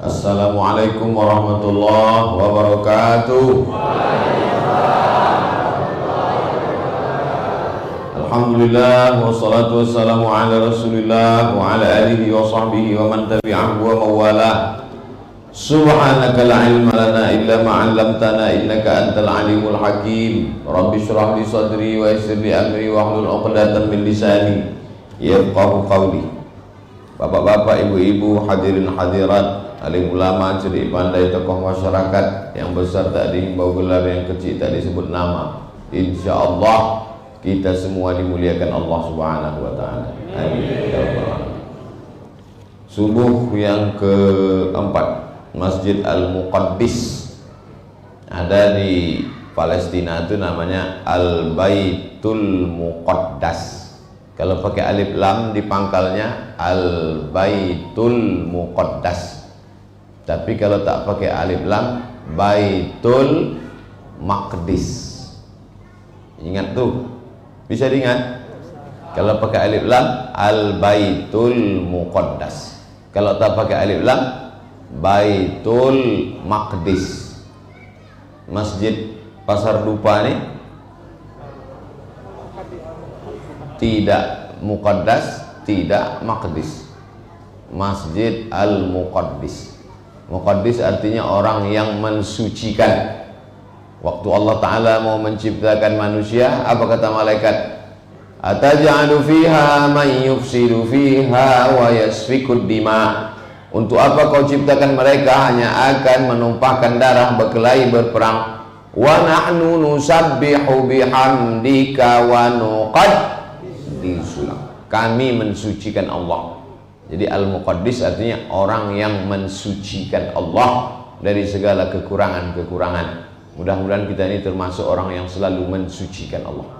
Assalamualaikum warahmatullahi wabarakatuh. Alhamdulillah wassalatu wassalamu ala Rasulillah wa ala alihi wa sahbihi wa man tabi'ahu wa mawalah. Subhanaka la ilma lana illa ma 'allamtana innaka antal alimul hakim. Rabbi shrah li sadri wa yassir li amri wa hlul 'uqdatam min lisani yafqahu qawli. Bapak-bapak, ibu-ibu, hadirin hadirat, alim ulama, cerdik pandai, tokoh masyarakat, yang besar tak dihimbau gelar, yang kecil tak disebut nama. Insyaallah kita semua dimuliakan Allah Subhanahu wa taala. Amin ya rabbal alamin. Subuh yang keempat, Masjid Al-Muqaddis ada di Palestina, itu namanya Al-Baitul Muqaddas. Kalau pakai alif lam di pangkalnya Al-Baitul Muqaddas. Tapi kalau tak pakai alif lam, Baitul Maqdis. Ingat tuh, bisa diingat. Kalau pakai alif lam, Al-Baitul Muqaddas. Kalau tak pakai alif lam, Baitul Maqdis. Masjid Pasar Dupa nih tidak Muqaddas, tidak Maqdis. Masjid Al-Muqaddis. Muqaddis artinya orang yang mensucikan. Waktu Allah Ta'ala mau menciptakan manusia, apa kata malaikat? Ataj'alu fiha man yufsidu fiha wa yasfikud dima. Untuk apa kau ciptakan mereka hanya akan menumpahkan darah, berkelahi, berperang. Wa nahnu nusabbihu bihamdika wa nuqaddisu lak. Kami mensucikan Allah. Jadi Al-Muqaddis artinya orang yang mensucikan Allah dari segala kekurangan-kekurangan. Mudah-mudahan kita ini termasuk orang yang selalu mensucikan Allah.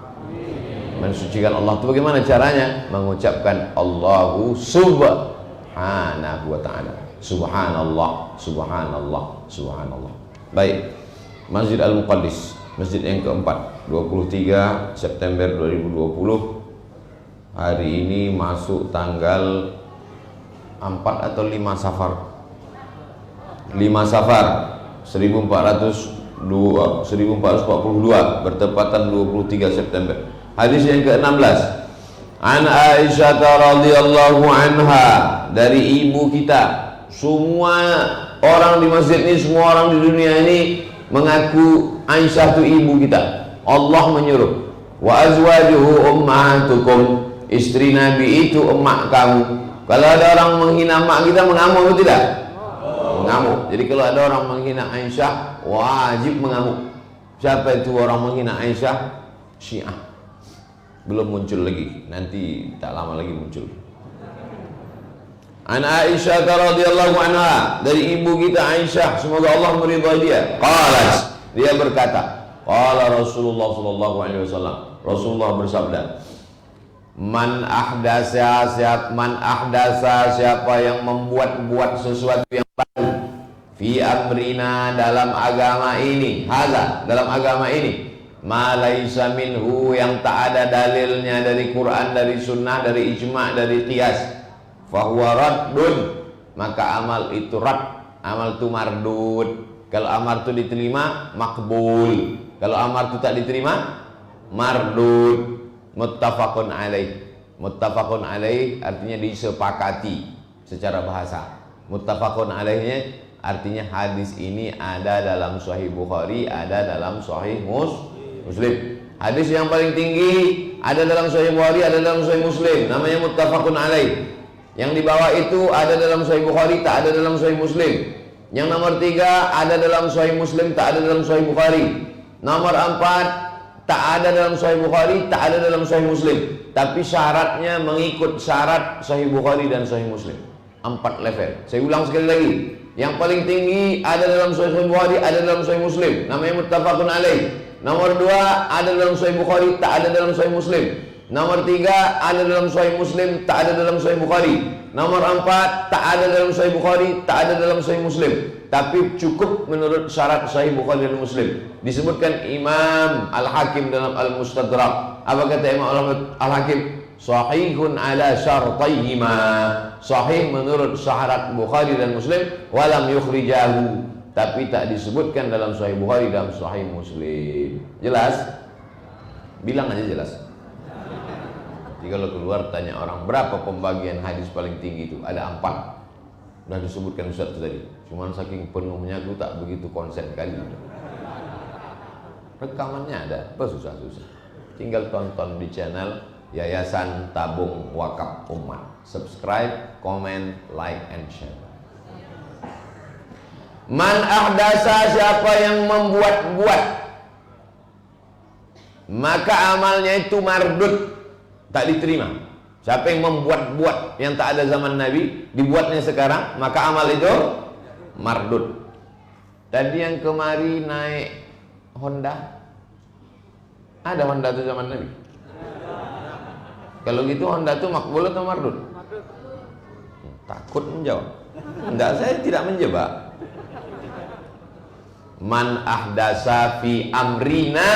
Mensucikan Allah itu bagaimana caranya? Mengucapkan Allahu subhanahu wa ta'ala. Subhanallah, subhanallah, subhanallah. Baik, Masjid Al-Muqaddis, masjid yang keempat, 23 September 2020. Hari ini masuk tanggal 4 atau 5 Safar. 5 Safar 1442 bertepatan 23 September. Hadis yang ke-16. An Aisyah radhiyallahu anha, dari ibu kita. Semua orang di masjid ini, semua orang di dunia ini mengaku Aisyah itu ibu kita. Allah menyuruh, wa azwajuhu ummahatukum, istri Nabi itu emak kamu. Kalau ada orang menghina emak kita, mengamuk atau tidak? Mengamuk. Jadi kalau ada orang menghina Aisyah, wajib mengamuk. Siapa itu orang menghina Aisyah? Syiah. Belum muncul lagi, nanti tak lama lagi muncul. An Aisyah radhiyallahu anha, dari ibu kita Aisyah, semoga Allah meridhai dia. Qalat, dia berkata, qala Rasulullah sallallahu alaihi wasallam, Rasulullah bersabda, Man ahdasa, siapa yang membuat sesuatu yang baru, fi amrina, dalam agama ini, dalam agama ini, ma laisa minhu, yang tak ada dalilnya dari Quran, dari sunnah, dari ijma', dari qiyas, fahuwa raddun, maka amal itu rad, amal itu mardud. Kalau amal itu diterima, makbul. Kalau amal itu tak diterima, mardud. Muttafaqun alaih. Muttafaqun alaih artinya disepakati secara bahasa. Muttafaqun alaihnya artinya hadis ini ada dalam Sahih Bukhari, ada dalam Sahih Muslim. Hadis yang paling tinggi ada dalam Sahih Bukhari, ada dalam Sahih Muslim, namanya muttafaqun alaih. Yang di bawah itu ada dalam Sahih Bukhari, tak ada dalam Sahih Muslim. Yang nomor 3 ada dalam Sahih Muslim, tak ada dalam Sahih Bukhari. Nomor 4 tak ada dalam Sahih Bukhari, tak ada dalam Sahih Muslim. Tapi syaratnya mengikut syarat Sahih Bukhari dan Sahih Muslim. 4 level. Saya ulang sekali lagi. Yang paling tinggi ada dalam Sahih Bukhari, ada dalam Sahih Muslim, namanya muttafaqun alaih. Nomor 2 ada dalam Sahih Bukhari, tak ada dalam Sahih Muslim. Nomor 3 ada dalam Sahih Muslim, tak ada dalam Sahih Bukhari. Nomor 4 tak ada dalam Sahih Bukhari, tak ada dalam Sahih Muslim, tapi cukup menurut syarat Sahih Bukhari dan Muslim. Disebutkan Imam Al-Hakim dalam Al-Mustadrak. Apa kata Imam Al-Hakim? sahihun ala syartaihima, sahih menurut syarat Bukhari dan Muslim, walam yukhrijahu, tapi tak disebutkan dalam Sahih Bukhari dan Sahih Muslim. Jelas? Bilang aja jelas. Jadi kalau keluar tanya orang berapa pembagian hadis paling tinggi itu, ada 4. Udah disebutkan Ustaz tadi. Cuman saking penuhnya aku tak begitu konsen kali. Rekamannya ada, apa susah-susah. Tinggal tonton di channel Yayasan Tabung Wakaf Umat. Subscribe, comment, like, and share. Man ahdasa, siapa yang membuat-buat, maka amalnya itu mardud, tak diterima. Siapa yang membuat-buat yang tak ada zaman Nabi, dibuatnya sekarang, maka amal itu mardud. Tadi yang kemari naik Honda, ada Honda itu zaman Nabi? Kalau gitu Honda itu makbul atau mardud? Takut menjawab. Enggak, saya tidak menjebak. Man ahdasa fi amrina,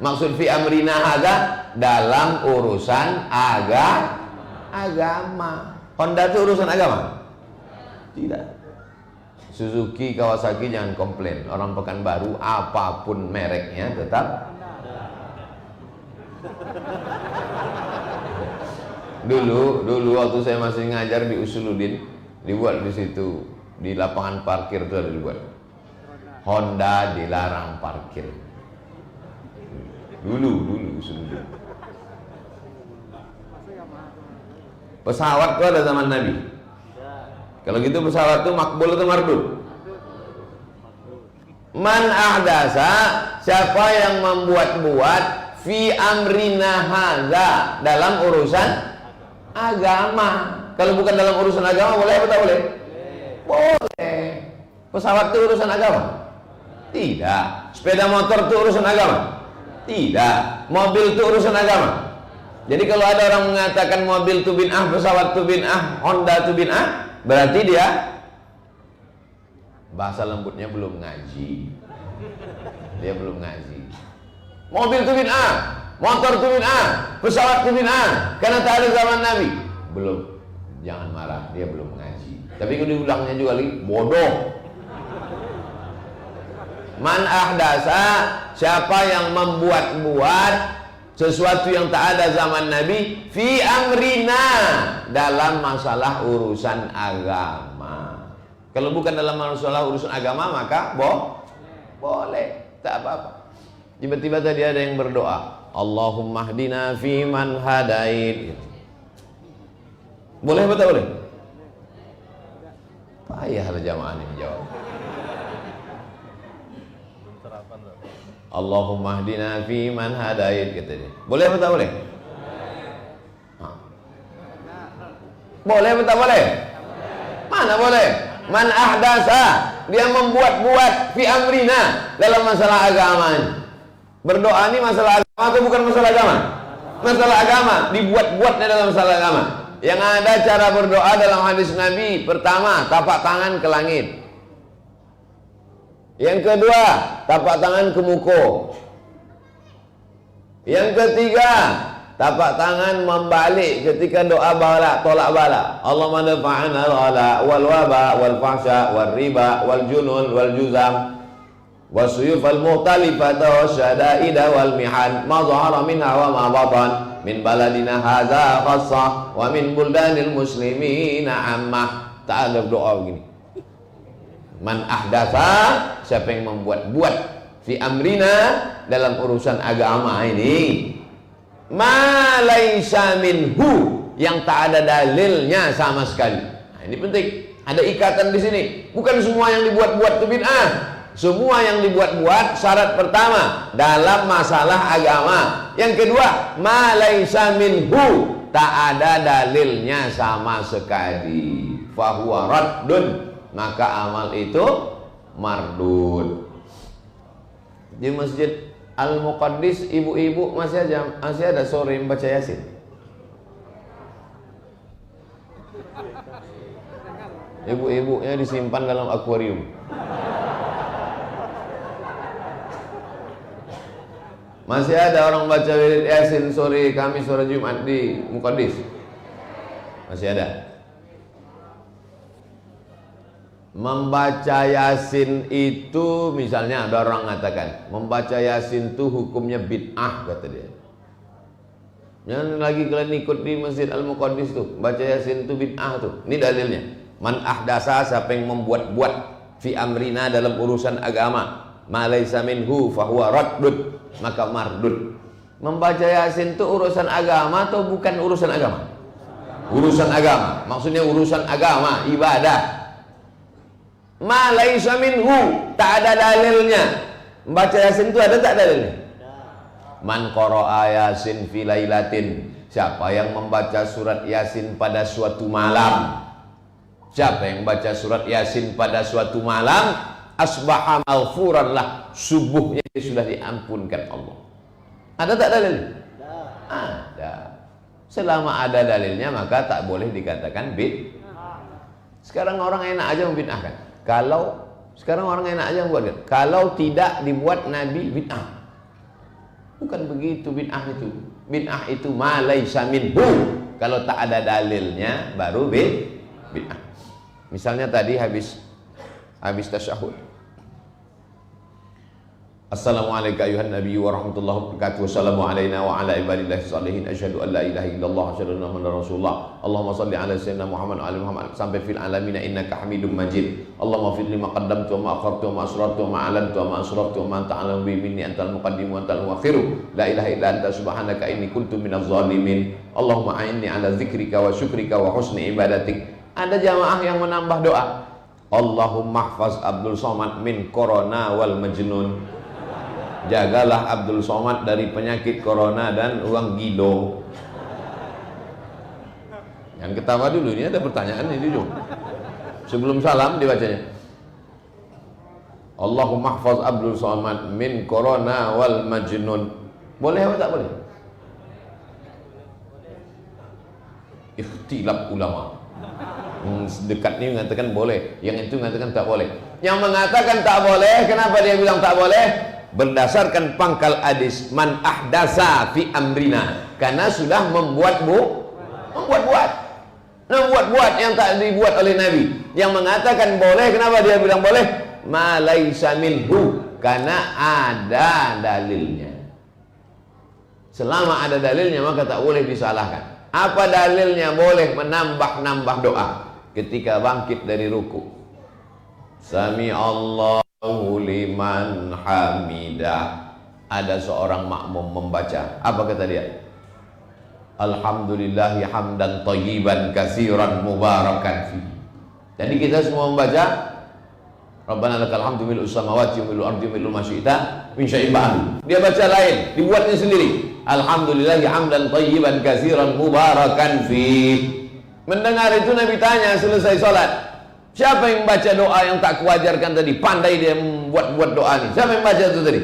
maksud fi amrina hadza dalam urusan agama. Honda itu urusan agama? Tidak. Suzuki, Kawasaki jangan komplain. Orang Pekanbaru apapun mereknya tetap. Dulu waktu saya masih ngajar di Usuluddin, dibuat di situ di lapangan parkir itu ada dibuat Honda dilarang parkir. Dulu Usuluddin. Pesawat itu ada zaman Nabi. Kalau gitu pesawat itu makbul atau mardud? Man ahdasa, siapa yang membuat-buat fi amrina hadza, dalam urusan agama. Kalau bukan dalam urusan agama boleh atau tak boleh? Boleh. Pesawat itu urusan agama? Tidak. Sepeda motor itu urusan agama? Tidak. Mobil itu urusan agama? Jadi kalau ada orang mengatakan mobil itu bid'ah, pesawat itu bid'ah, Honda itu bid'ah, berarti dia bahasa lembutnya belum ngaji. Dia belum ngaji. Mobil itu bid'ah, motor itu bid'ah, pesawat itu bid'ah, karena tak ada zaman Nabi. Belum. Jangan marah, dia belum ngaji. Tapi kalau diulangnya juga lagi, bodoh. Man ahdasa, siapa yang membuat-buat sesuatu yang tak ada zaman Nabi, fi amrina, dalam masalah urusan agama. Kalau bukan dalam masalah urusan agama, maka boleh, tak apa-apa. Tiba-tiba tadi ada yang berdoa, Allahumma hdina fi man hadait. Boleh atau boleh? Payahlah jamaah ini menjawab. Allahumma hdina fi man hadait, kata dia. Boleh atau tak boleh? Boleh atau tak boleh? Mana boleh? Man ahdasa, dia membuat-buat fi amrina, dalam masalah agama ini. Berdoa ini masalah agama atau bukan masalah agama? Masalah agama, dibuat-buatnya dalam masalah agama. Yang ada cara berdoa dalam hadis Nabi, pertama tapak tangan ke langit. Yang kedua, tapak tangan ke muka. Yang ketiga, tapak tangan membalik ketika doa bala, tolak bala. Allahumma dafa'ana al-ghala wal waba wal fahsya wal riba wal junun wal juzam wasuyuf al-muhtalifata wasyada'ida wal mihan ma zahara minha wa ma batan min baladina hadza khassah wa min buldanil muslimina ammah. Tak ada doa begini. Man ahdasa, siapa yang membuat-buat fi amrina, dalam urusan agama ini, ma laisa minhu, yang tak ada dalilnya sama sekali. Nah, ini penting. Ada ikatan di sini. Bukan semua yang dibuat-buat itu bid'ah. Semua yang dibuat-buat, syarat pertama dalam masalah agama. Yang kedua, ma laisa minhu, tak ada dalilnya sama sekali. Fahuwa raddun, maka amal itu mardud. Di Masjid Al-Muqaddis, ibu-ibu masih ada sore membaca Yasin. Ibu-ibunya disimpan dalam akuarium. Masih ada orang baca wirid Yasin sore Kamis, sore Jumat di Muqaddis? Masih ada. Membaca Yasin itu, misalnya ada orang mengatakan membaca Yasin itu hukumnya bid'ah, kata dia. Yang lagi kalian ikut di Masjid Al-Muqaddis tuh, baca Yasin itu bid'ah tuh. Ini dalilnya. Man ahdasa, siapa yang membuat-buat fi amrina, dalam urusan agama, ma laisa minhu fahuwa raddud, maka mardud. Membaca Yasin itu urusan agama atau bukan urusan agama? Urusan agama. Maksudnya urusan agama, ibadah. Ma laisa minhu, tak ada dalilnya. Membaca Yasin itu ada tak dalilnya? Man qara'a Yasin fi lailatin, siapa yang membaca surat Yasin pada suatu malam, siapa yang membaca surat Yasin pada suatu malam, asbaha maghfuran lah, subuhnya sudah diampunkan Allah. Ada tak dalilnya? Ada. Selama ada dalilnya maka tak boleh dikatakan bid'ah. Sekarang orang enak aja membid'ahkan. Sekarang orang enak aja membuat. Kalau tidak dibuat Nabi, bid'ah. Bukan begitu bid'ah itu. Bid'ah itu ma laisa minhu. Kalau tak ada dalilnya baru bid'ah. Misalnya tadi habis tasyahud. Assalamualaikum ayuhan nabi wa rahmatullahi wa barakatuh. Wassalamu alaina wa ala ibadillahi salihin. Asyhadu an la ilaha illallah, asyhadu anna muhammadar rasulullah. Allahumma salli ala sayyidina Muhammad wa ala Muhammad sampai fil alamin innaka Hamidum Majid. Allahumma fid lima qaddamtu wa ma akhartu wa ma asrartu wa ma alantu wa ma asraftu wa ma anta a'lamu bi minni antal muqaddim wa antal muakhir. La ilaha illa anta subhanaka inni kuntu minaz zalimin. Allahumma a'inni ala dzikrika wa syukrika wa husni ibadatik. Ada jamaah yang menambah doa. Allahumma hfaz Abdul Somad min corona wal majnun. Jagalah Abdul Somad dari penyakit corona dan uang gilo. Yang ketawa dulu, ini ada pertanyaan ini dulu. Sebelum salam dibacanya. Allahumma hfaz Abdul Somad min corona wal majnun. Boleh atau tak boleh? Ikhtilaf ulama. Yang dekat ini mengatakan boleh, yang itu mengatakan tak boleh. Yang mengatakan tak boleh, kenapa dia bilang tak boleh? Berdasarkan pangkal hadis man ahdasa fi amrina, karena sudah membuat yang tak dibuat oleh Nabi. Yang mengatakan boleh, kenapa dia bilang boleh? Ma laisa minhu, karena ada dalilnya. Selama ada dalilnya maka tak boleh disalahkan. Apa dalilnya? Boleh menambah doa ketika bangkit dari ruku. Sami Allah liman hamidah. Ada seorang makmum membaca, apa kata dia? Alhamdulillahi hamdan thayyiban katsiran mubarakan fi. Jadi kita semua membaca Rabbana lakal hamdu mil'us samawati wa mil'ul ardi wa mil'u ma syi'ta min syai'in ba'd. Dia baca lain, dibuatnya sendiri. Alhamdulillahi hamdan thayyiban katsiran mubarakan fi. Mendengar itu Nabi tanya selesai salat, siapa yang baca doa yang tak kuajarkan tadi? Pandai dia membuat doa ini. Siapa yang baca itu tadi?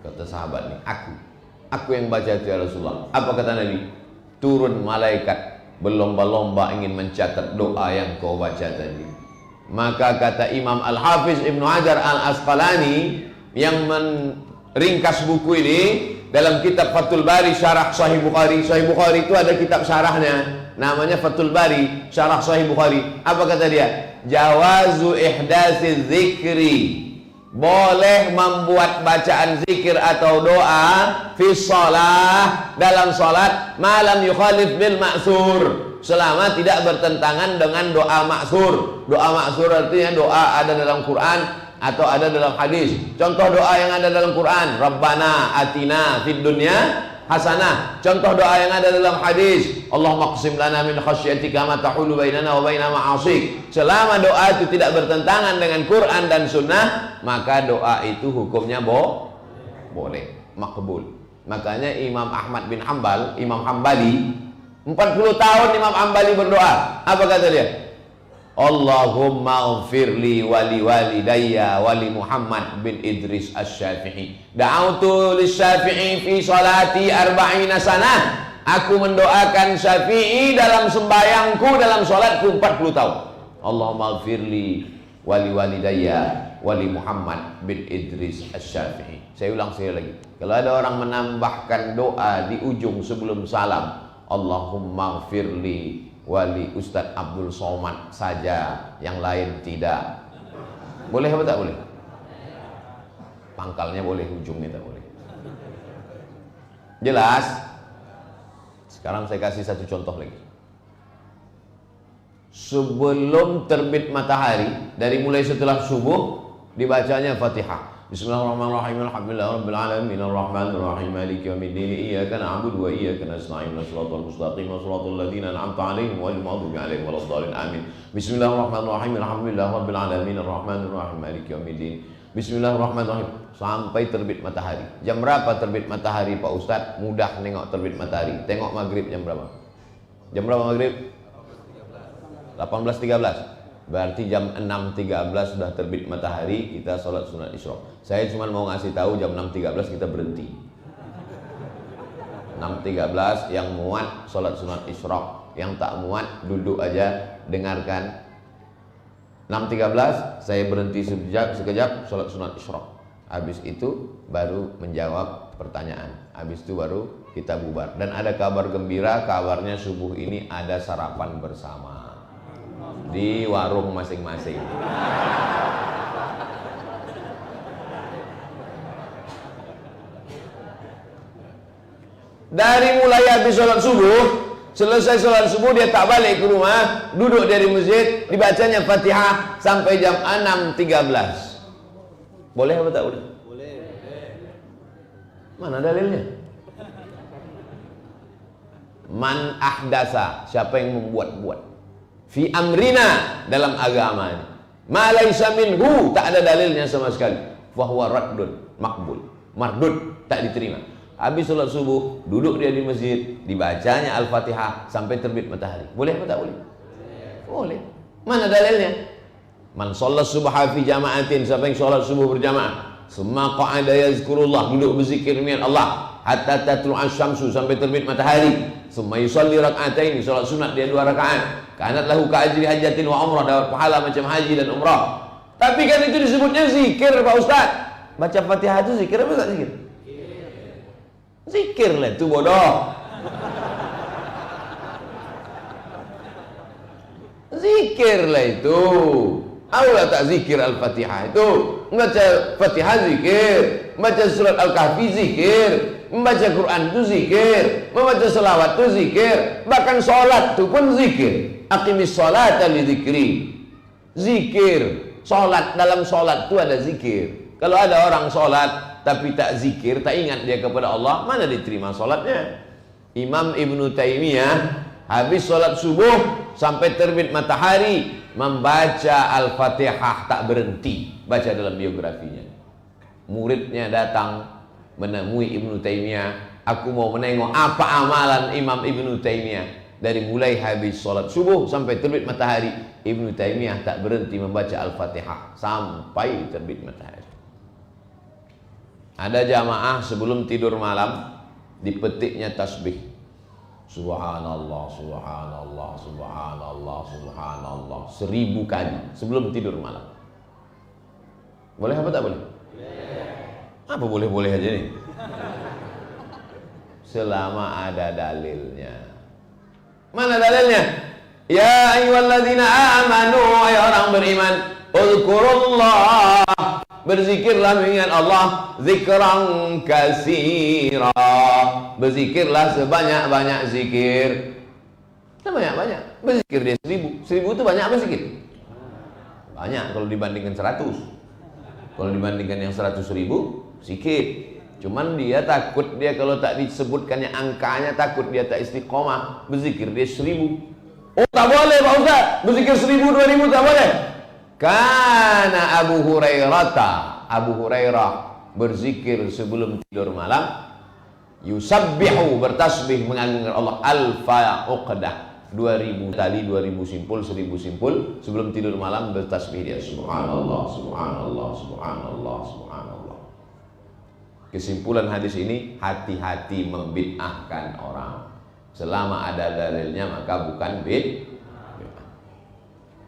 Kata sahabat ini, aku yang baca itu ya Rasulullah. Apa kata Nabi? Turun malaikat berlomba-lomba ingin mencatat doa yang kau baca tadi. Maka kata Imam Al-Hafiz Ibnu Hajar Al-Asqalani yang meringkas buku ini dalam kitab Fathul Bari syarah Sahih Bukhari. Sahih Bukhari itu ada kitab syarahnya, namanya Fathul Bari syarah Sahih Bukhari. Apa kata dia? Jawazu ihdasi zikri, boleh membuat bacaan zikir atau doa fi shalah, dalam salat, malam yukhalif bil ma'sur, selama tidak bertentangan dengan doa maksur. Doa maksur artinya doa ada dalam Quran atau ada dalam hadis. Contoh doa yang ada dalam Quran, Rabbana atina fid dunya hasanah. Contoh doa yang ada dalam hadis, Allahumma qsim lana min khasyatika ma tahulu bainana wa baina ma'asik. Selama doa itu tidak bertentangan dengan Quran dan sunnah, maka doa itu hukumnya boleh, makbul. Makanya Imam Ahmad bin Hanbal, Imam Hambali, 40 tahun Imam Hambali berdoa. Apa kata dia? Allahumma ghfirli wali walidayya wali Muhammad bin Idris Asy-Syafi'i. Da'autu lis-Syafi'i fi salati arba'ina sanah. Aku mendoakan Syafi'i dalam sembayangku, dalam salatku 40 tahun. Allahumma ghfirli wali walidayya wali Muhammad bin Idris Asy-Syafi'i. Saya ulang sekali lagi. Kalau ada orang menambahkan doa di ujung sebelum salam, Allahumma gfirli wali Ustadz Abdul Somad saja, yang lain tidak. Boleh apa tak boleh? Pangkalnya boleh, ujungnya tak boleh. Jelas? Sekarang saya kasih satu contoh lagi. Sebelum terbit matahari, dari mulai setelah subuh, dibacanya Fatihah. Bismillahirrahmanirrahim. Alhamdulillahirabbil alamin arrahmanirrahim maliki yaumiddin iyyaka na'budu wa iyyaka nasta'in shiratal mustaqim shiratal ladzina an'amta 'alaihim ghairil maghdubi 'alaihim waladdallin amin. Bismillahirrahmanirrahim. Alhamdulillahirabbil alamin arrahmanirrahim maliki yaumiddin. Bismillahirrahmanirrahim sampai terbit matahari. Jam berapa terbit matahari Pak Ustadz? Mudah nengok terbit matahari. Tengok maghrib jam berapa? Jam berapa maghrib? 18.13. Berarti jam 6.13 sudah terbit matahari, kita sholat sunat Isyraq. Saya cuma mau ngasih tahu jam 6.13 kita berhenti. 6.13 yang muat sholat sunat Isyraq, yang tak muat duduk aja dengarkan. 6.13 saya berhenti sekejap sholat sunat Isyraq. Habis itu baru menjawab pertanyaan. Habis itu baru kita bubar. Dan ada kabar gembira, kabarnya subuh ini ada sarapan bersama di warung masing-masing. Dari mulai habis sholat subuh, selesai sholat subuh dia tak balik ke rumah, duduk dari masjid, dibacanya Fatihah sampai jam 6.13. Boleh apa tak boleh? Boleh. Mana dalilnya? Man ahdasa, siapa yang membuat-buat, fi amrina, dalam agama ini, ma laisa minhu, tak ada dalilnya sama sekali, fahuwa raddun makbul, mardud, tak diterima. Habis sholat subuh, duduk dia di masjid, dibacanya Al-Fatihah sampai terbit matahari. Boleh apa tak boleh? Boleh. Mana dalilnya? Man sholat subha fi jama'atin, siapa yang sholat subuh berjamaah, summa qa'ada yazkurullah, duduk berzikir dengan Allah, hatta tatlu'a syamsu, sampai terbit matahari, summa yusalli rak'atain, sholat sunat dia 2 rakaat, kanat lahu ka'ajri hajatin wa umrah, dapat pahala macam haji dan umrah. Tapi kan itu disebutnya zikir Pak Ustaz. Baca Fatihah itu zikir apa tak zikir? Zikir lah itu bodoh. Zikir lah itu. Allah tak zikir Al-Fatihah itu. Membaca Fatihah zikir, membaca surat Al-Kahfi zikir, membaca Quran itu zikir, membaca selawat itu zikir, bahkan sholat itu pun zikir. Aqimis sholata li dzikri. Zikir, sholat, dalam sholat itu ada zikir. Kalau ada orang sholat tapi tak zikir, tak ingat dia kepada Allah, mana diterima sholatnya? Imam Ibnu Taimiyah habis sholat subuh sampai terbit matahari membaca Al-Fatihah tak berhenti, baca dalam biografinya. Muridnya datang menemui Ibnu Taimiyah, aku mau menengok apa amalan Imam Ibnu Taimiyah. Dari mulai habis sholat subuh sampai terbit matahari, Ibnu Taimiyah tak berhenti membaca Al-Fatihah sampai terbit matahari. Ada jamaah sebelum tidur malam dipetiknya tasbih. Subhanallah, subhanallah, subhanallah, subhanallah 1000 kali sebelum tidur malam. Boleh apa tak boleh? Apa boleh-boleh aja nih? Selama ada dalilnya. Mana dalilnya? Ya ayyuhalladzina amanu, wahai orang beriman, uzkurullah, berzikirlah mengingat Allah, zikran katsira, berzikirlah sebanyak-banyak zikir. Sebanyak-banyak, berzikir dia 1000. 1000 itu banyak apa sedikit? Banyak kalau dibandingkan 100. Kalau dibandingkan yang 100.000, sedikit. Cuman dia takut, dia kalau tak disebutkannya angkanya, takut dia tak istiqomah. Berzikir dia 1000. Oh tak boleh Pak Ustaz, berzikir 1000, 2000 tak boleh. Karena Abu Hurairah berzikir sebelum tidur malam, yusabbihu, bertasbih mengagungkan Allah, alfa uqdah, 2000 tali, 2000 simpul, 1000 simpul sebelum tidur malam bertasbih dia subhanallah, subhanallah, subhanallah, subhanallah. Kesimpulan hadis ini, hati-hati membid'ahkan orang. Selama ada dalilnya maka bukan bid'ah.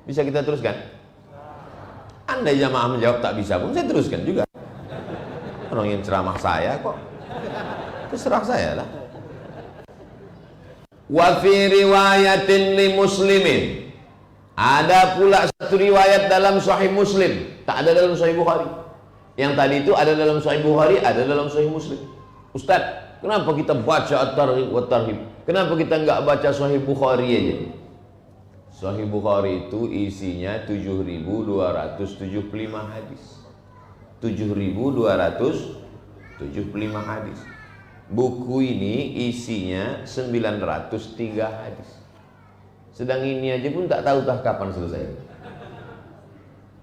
Bisa kita teruskan? Andai jamaah menjawab tak bisa pun saya teruskan juga. Orang yang ceramah saya kok, terserah saya lah. Wa fi riwayatin li Muslimin, ada pula satu riwayat dalam Sahih Muslim, tak ada dalam Sahih Bukhari. Yang tadi itu ada dalam Sahih Bukhari, ada dalam Sahih Muslim. Ustaz, kenapa kita baca At-Targhib wa Tarhib? Kenapa kita enggak baca Sahih Bukhari aja? Sahih Bukhari itu isinya 7.275 hadis. 7.275 hadis. Buku ini isinya 903 hadis. Sedang ini aja pun tak tahu kapan selesai.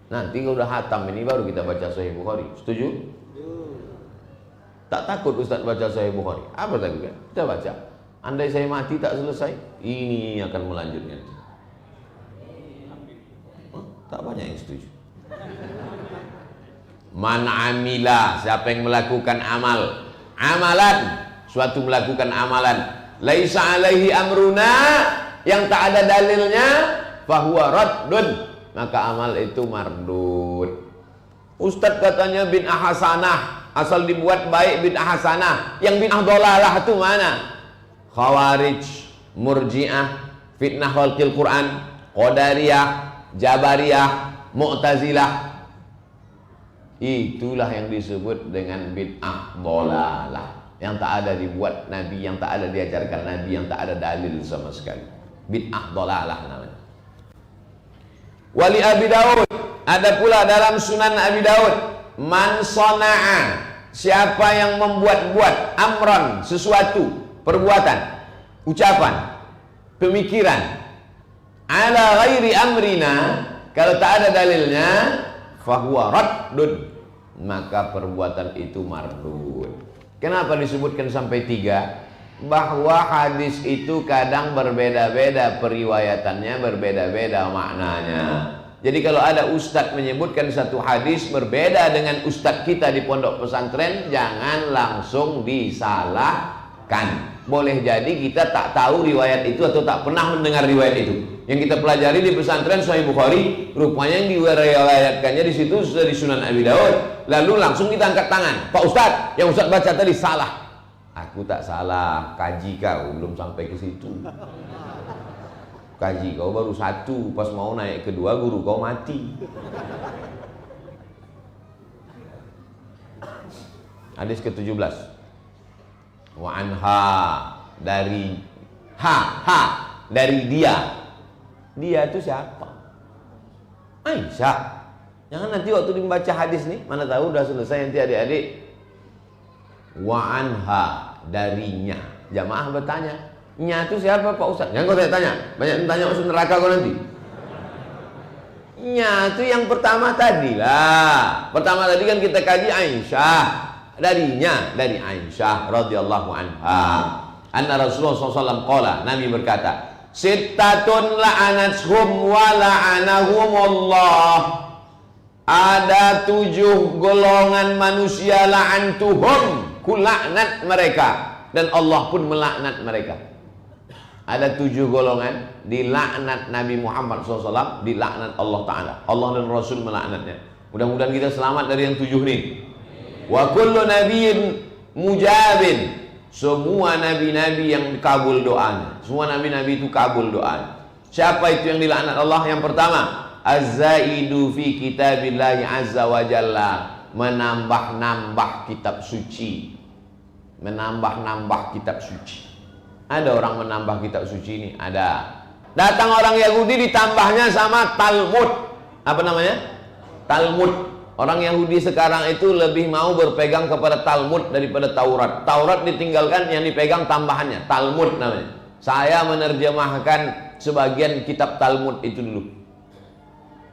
Nanti kalau udah hatam ini baru kita baca Sahih Bukhari. Setuju? Tak takut Ustaz baca Sahih Bukhari? Apa takutnya? Kita baca. Andai saya mati tak selesai, ini akan melanjutnya. Tak banyak yang setuju. Man amila, siapa yang melakukan amal, amalan, suatu melakukan amalan, laisa alaihi amruna, yang tak ada dalilnya, fahuwa raddun, maka amal itu mardud. Ustadz katanya bid'ah hasanah, asal dibuat baik bid'ah hasanah, yang bid'ah dolalah itu mana? Khawarij, Murji'ah, fitnah khalqil Quran, Qadariyah, Jabariyah, Mu'tazilah. Itulah yang disebut dengan bid'ah dolalah, yang tak ada dibuat Nabi, yang tak ada diajarkan Nabi, yang tak ada dalil sama sekali. Bid'ah dolalah namanya. Wali Abi Daud, ada pula dalam Sunan Abi Daud, man sana'a, siapa yang membuat-buat amran, sesuatu, perbuatan, ucapan, pemikiran, ala ghairi amrina, kalau tak ada dalilnya, fahuwa raddun, maka perbuatan itu mardud. Kenapa disebutkan sampai 3? Bahwa hadis itu kadang berbeda-beda periwayatannya, berbeda-beda maknanya. Jadi kalau ada ustadz menyebutkan satu hadis berbeda dengan ustadz kita di pondok pesantren, jangan langsung disalahkan. Boleh jadi kita tak tahu riwayat itu atau tak pernah mendengar riwayat itu. Yang kita pelajari di pesantren Sahih Bukhari, rupanya yang diriwayatkannya di situ dari Sunan Abi Daud. Lalu langsung kita angkat tangan, Pak Ustadz, yang Ustadz baca tadi salah. Aku tak salah, kaji kau belum sampai ke situ. Kaji kau baru 1, pas mau naik kedua guru kau mati. Hadis ke-17. Wa anha, dari dari dia. Dia itu siapa? Aisyah. Jangan nanti waktu membaca hadis nih, mana tahu udah selesai nanti adik-adik. Wa anha, darinya. Jamaah bertanya, nya itu siapa Pak Ustaz? Jangan kau tanya, banyak yang tanya masuk neraka kau nanti. Nya itu yang pertama tadi lah. Pertama tadi kan kita kaji Aisyah. Darinya, dari Aisyah radhiyallahu anha. Anna Rasulullah SAW qala, Nabi berkata, Sittatun la'anathum wa la'anahumullah. Ada 7 golongan manusia la'antuhum, kulaknat mereka, dan Allah pun melaknat mereka. Ada 7 golongan dilaknat Nabi Muhammad SAW, dilaknat Allah Ta'ala. Allah dan Rasul melaknatnya. Mudah-mudahan kita selamat dari yang 7 ini. Wa kullu nabiyyin mujabin, semua nabi-nabi yang kabul doanya. Semua nabi-nabi itu kabul doanya. Siapa itu yang dilaknat Allah? Yang pertama, az-zaidu fi kitabillahi azza wa jalla, menambah-nambah kitab suci. Menambah-nambah kitab suci. Ada orang menambah kitab suci ini? Ada. Datang orang Yahudi ditambahnya sama Talmud. Apa namanya? Talmud. Orang Yahudi sekarang itu lebih mau berpegang kepada Talmud daripada Taurat. Taurat ditinggalkan, yang dipegang tambahannya, Talmud namanya. Saya menerjemahkan sebagian kitab Talmud itu dulu.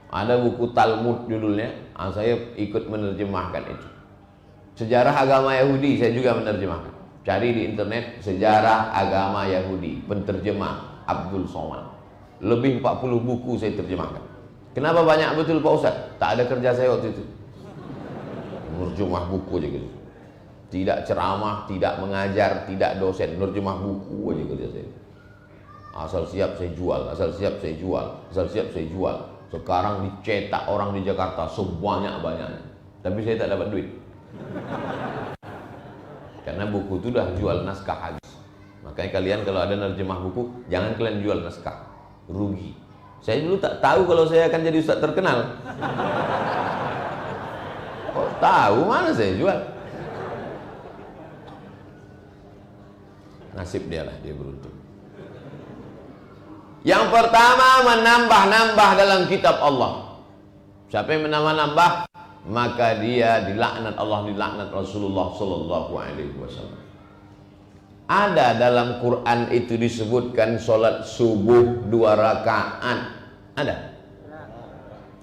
Ada buku Talmud judulnya, saya ikut menerjemahkan itu. Sejarah agama Yahudi saya juga menerjemahkan. Cari di internet, sejarah agama Yahudi, penterjemah Abdul Somad. Lebih 40 buku saya terjemahkan. Kenapa banyak betul Pak Ustaz? Tak ada kerja saya waktu itu. Nerjemah buku aja gitu. Tidak ceramah, tidak mengajar, tidak dosen, nerjemah buku aja kerja saya. Asal siap saya jual, asal siap saya jual, asal siap saya jual. Sekarang dicetak orang di Jakarta sebanyak-banyaknya. Tapi saya tak dapat duit. Karena buku itu udah jual naskah habis. Makanya kalian kalau ada nerjemah buku, jangan kalian jual naskah. Rugi. Saya dulu tak tahu kalau saya akan jadi ustaz terkenal. Kok tahu, mana saya jual? Nasib dia lah, dia beruntung. Yang pertama, menambah-nambah dalam kitab Allah. Siapa yang menambah-nambah, maka dia dilaknat Allah, dilaknat Rasulullah sallallahu alaihi wasallam. Ada dalam Quran itu disebutkan sholat subuh 2 rakaat. Ada?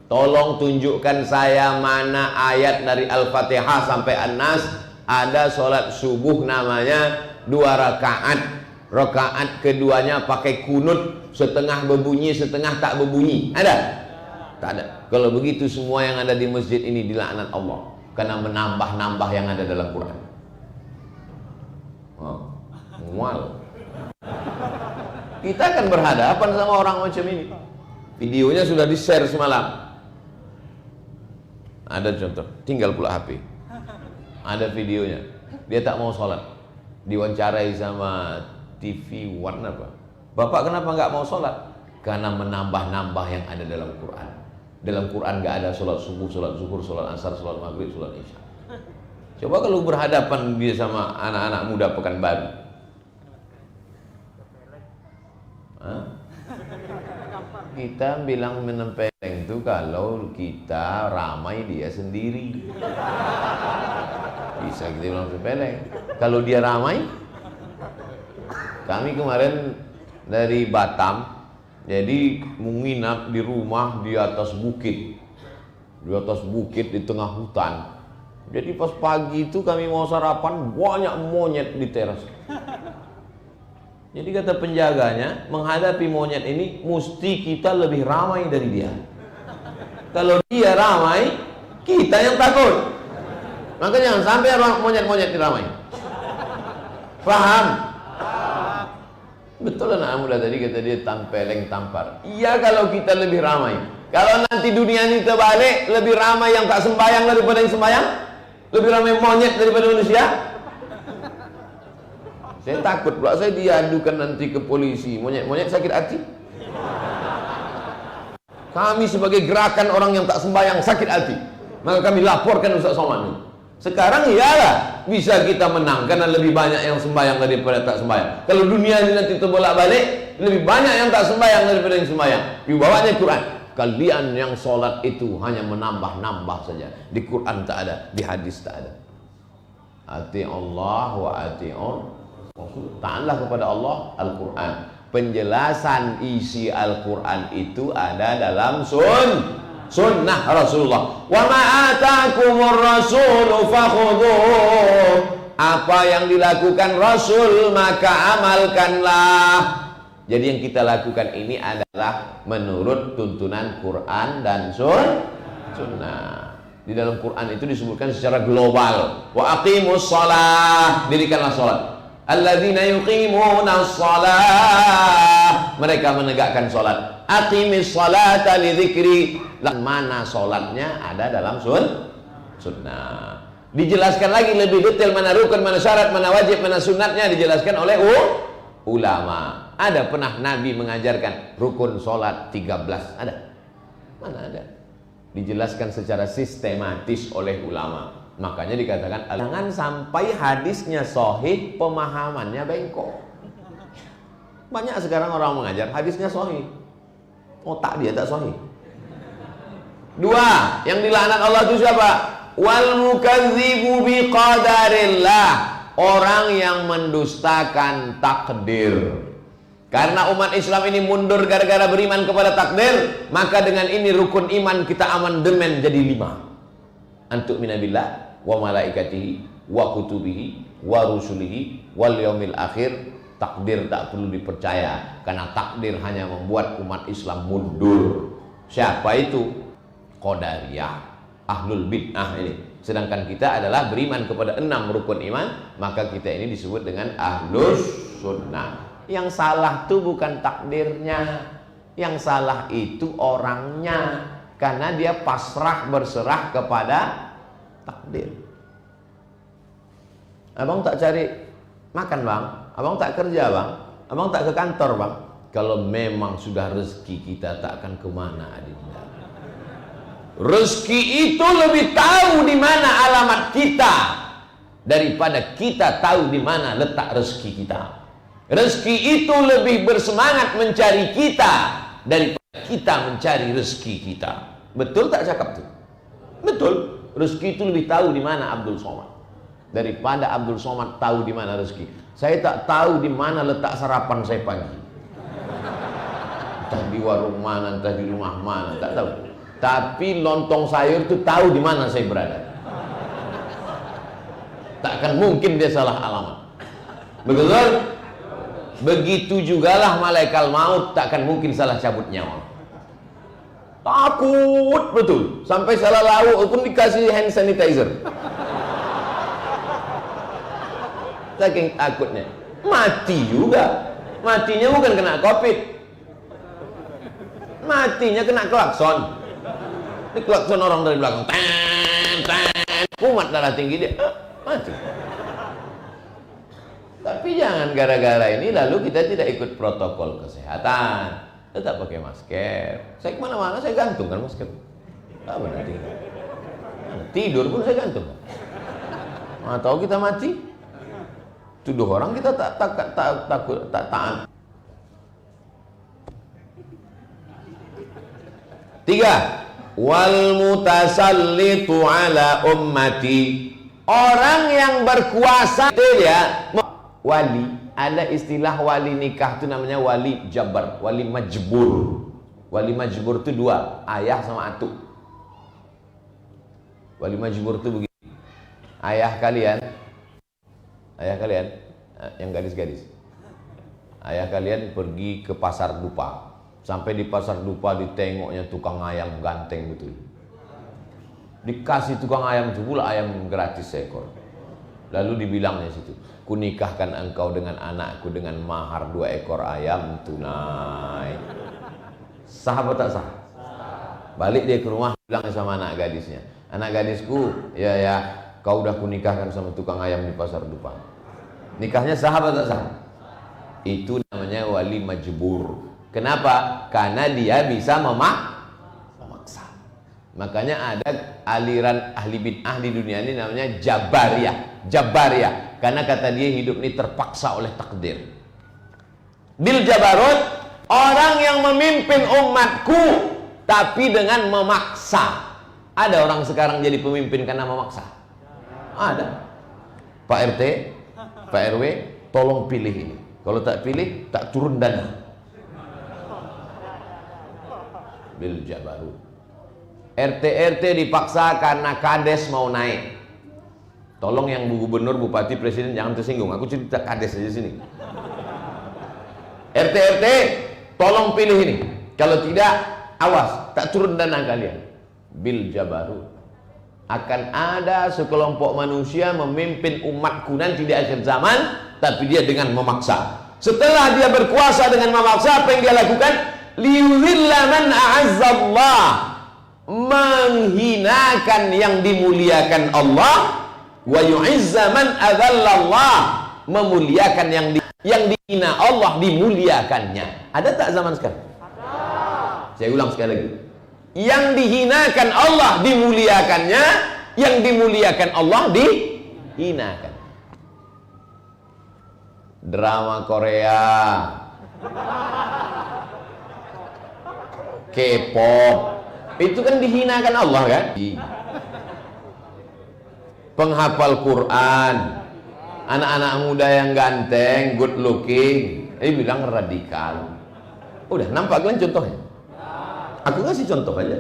Tolong tunjukkan saya mana ayat dari Al-Fatihah sampai An-Nas ada sholat subuh namanya 2 rakaat. Rakaat keduanya pakai kunut, setengah berbunyi, setengah tak berbunyi. Ada? Tak ada. Kalau begitu semua yang ada di masjid ini dilaknat Allah karena menambah-nambah yang ada dalam Quran. Oh, mual. Kita akan berhadapan sama orang macam ini. Videonya sudah di-share semalam. Ada contoh, tinggal pula HP. Ada videonya. Dia tak mau sholat. Diwawancarai sama TV One apa? Bapak kenapa nggak mau sholat? Karena menambah-nambah yang ada dalam Quran. Dalam Quran nggak ada sholat subuh, sholat zuhur, sholat asar, sholat maghrib, sholat isya. Coba kalau berhadapan dia sama anak-anak muda Pekanbaru. Hah? Kita bilang menempeleng itu kalau kita ramai dia sendiri. Bisa kita bilang menempeleng. Kalau dia ramai, kami kemarin dari Batam, jadi menginap di rumah di atas bukit. Di atas bukit di tengah hutan. Jadi pas pagi itu kami mau sarapan, banyak monyet di teras. Jadi kata penjaganya, menghadapi monyet ini mesti kita lebih ramai dari dia. Kalau dia ramai, kita yang takut. Maka jangan sampai monyet-monyet diramai. Paham? Betul anak muda tadi kata dia tampeleng tampar. Iya kalau kita lebih ramai. Kalau nanti dunia ini terbalik, lebih ramai yang tak sembahyang daripada yang sembahyang, lebih ramai monyet daripada manusia. Saya takut pula saya diadukan nanti ke polisi. Monyet-monyet sakit hati. Kami sebagai gerakan orang yang tak sembahyang sakit hati, maka kami laporkan Ustaz Somad. Sekarang iyalah bisa kita menang karena lebih banyak yang sembahyang daripada tak sembahyang. Kalau dunia ini nanti terbolak-balik, lebih banyak yang tak sembahyang daripada yang sembahyang. Dibawanya Quran. Kalian yang sholat itu hanya menambah-nambah saja. Di Quran tak ada, di hadis tak ada. Ati Allah wa ati'ur Rasul. Taatlah kepada Allah, Al-Quran. Penjelasan isi Al-Quran itu ada dalam sunnah Rasulullah. Wa ma atakumur rasulu fakhudhuh. Apa yang dilakukan Rasul maka amalkanlah. Jadi yang kita lakukan ini adalah menurut tuntunan Quran dan sunnah. Di dalam Quran itu disebutkan secara global. Wa aqimus shalah, dirikanlah salat. Alladzina yuqimuna shalah, mereka menegakkan salat. Aqimis salata li dzikri. Mana salatnya ada dalam sunnah. Dijelaskan lagi lebih detail mana rukun, mana syarat, mana wajib, mana sunatnya dijelaskan oleh ulama. Ada pernah Nabi mengajarkan rukun sholat 13? Ada? Mana ada? Dijelaskan secara sistematis oleh ulama. Makanya dikatakan jangan sampai hadisnya sahih, pemahamannya bengkok. Banyak sekarang orang mengajar hadisnya sahih, otak dia tak sahih. Dua, yang dilaknat Allah itu siapa? Wal mukadzibu biqadarillah, orang yang mendustakan takdir. Karena umat Islam ini mundur gara-gara beriman kepada takdir, maka dengan ini rukun iman kita amandemen jadi 5. Antu'mina billah wa malaikatihi wa kutubihi wa rusulihi wal yaumil akhir. Takdir tak perlu dipercaya karena takdir hanya membuat umat Islam mundur. Siapa itu? Qadariyah, ahlul bid'ah ini. Sedangkan kita adalah beriman kepada 6 rukun iman, maka kita ini disebut dengan ahlus sunnah. Yang salah tuh bukan takdirnya, Yang salah itu orangnya, karena dia pasrah berserah kepada takdir. Abang tak cari makan bang, abang tak kerja bang, abang tak ke kantor bang. Kalau memang sudah rezeki, kita tak akan kemana adinda. Rezeki itu lebih tahu di mana alamat kita daripada kita tahu di mana letak rezeki kita. Rezeki itu lebih bersemangat mencari kita daripada kita mencari rezeki kita. Betul tak cakap tuh? Betul. Rezeki itu lebih tahu di mana Abdul Somad daripada Abdul Somad tahu di mana rezeki. Saya tak tahu di mana letak sarapan saya pagi. Entah di warung mana, entah di rumah mana, tak tahu. Tapi lontong sayur itu tahu di mana saya berada. Takkan mungkin dia salah alamat. Betul? Begitu jugalah malaikat maut takkan mungkin salah cabut nyawa. Takut betul. Sampai salah lauk pun dikasih hand sanitizer. Saking takutnya. Mati juga. Matinya bukan kena COVID. Matinya kena klakson. Ini klakson orang dari belakang. Ten, ten. Kumat darah tinggi dia. Mati. Tapi jangan gara-gara ini lalu kita tidak ikut protokol kesehatan. Tetap pakai masker. Saya kemana-mana saya gantung kan masker. Apa nanti? Tidur pun saya gantung. Atau kita mati? Tuduh orang kita tak taat. 3. Wal mutasallitu ala ummati. Orang yang berkuasa itu ya wali. Ada istilah wali nikah itu namanya wali jabar, wali majbur. Wali majbur itu dua, ayah sama atuk. Wali majbur itu begini. Ayah kalian yang gadis-gadis. Ayah kalian pergi ke pasar dupa. Sampai di pasar dupa ditengoknya tukang ayam ganteng betul. Dikasih tukang ayam itu pula ayam gratis seekor. Lalu dibilangnya situ, kunikahkan engkau dengan anakku dengan mahar 2 ekor ayam tunai. Sah apa tak sah? Balik dia ke rumah bilang sama anak gadisnya, anak gadisku, ya kau udah kunikahkan sama tukang ayam di pasar dupa. Nikahnya sah apa tak sah? Itu namanya wali majbur. Kenapa? Karena dia bisa memaksa. Makanya ada aliran ahli bid'ah di dunia ini namanya Jabariyah. Karena kata dia hidup ini terpaksa oleh takdir. Bil Jabarut, orang yang memimpin umatku tapi dengan memaksa. Ada orang sekarang jadi pemimpin karena memaksa? Ada. Pak RT, Pak RW, tolong pilih ini. Kalau tak pilih, tak turun dana. Bil Jabarut. RT dipaksa karena kades mau naik. Tolong yang gubernur, bupati, presiden jangan tersinggung. Aku cerita kades aja sini. RT tolong pilih ini. Kalau tidak, awas, tak turun dana kalian. Bil Jabarut. Akan ada sekelompok manusia memimpin umatku nanti di akhir zaman, tapi dia dengan memaksa. Setelah dia berkuasa dengan memaksa, apa yang dia lakukan? Liyudhilla man a'azzallah, menghinakan yang dimuliakan Allah, wa yu'izza man adhallallah, memuliakan yang dihina Allah dimuliakannya. Ada tak zaman sekarang? Saya ulang sekali lagi. Yang dihinakan Allah dimuliakannya, yang dimuliakan Allah dihinakan. Drama Korea, K-pop, itu kan dihinakan Allah kan? Penghafal Quran, anak-anak muda yang ganteng, good looking, bilang radikal. Udah nampak kan contohnya? Aku kasih contoh aja.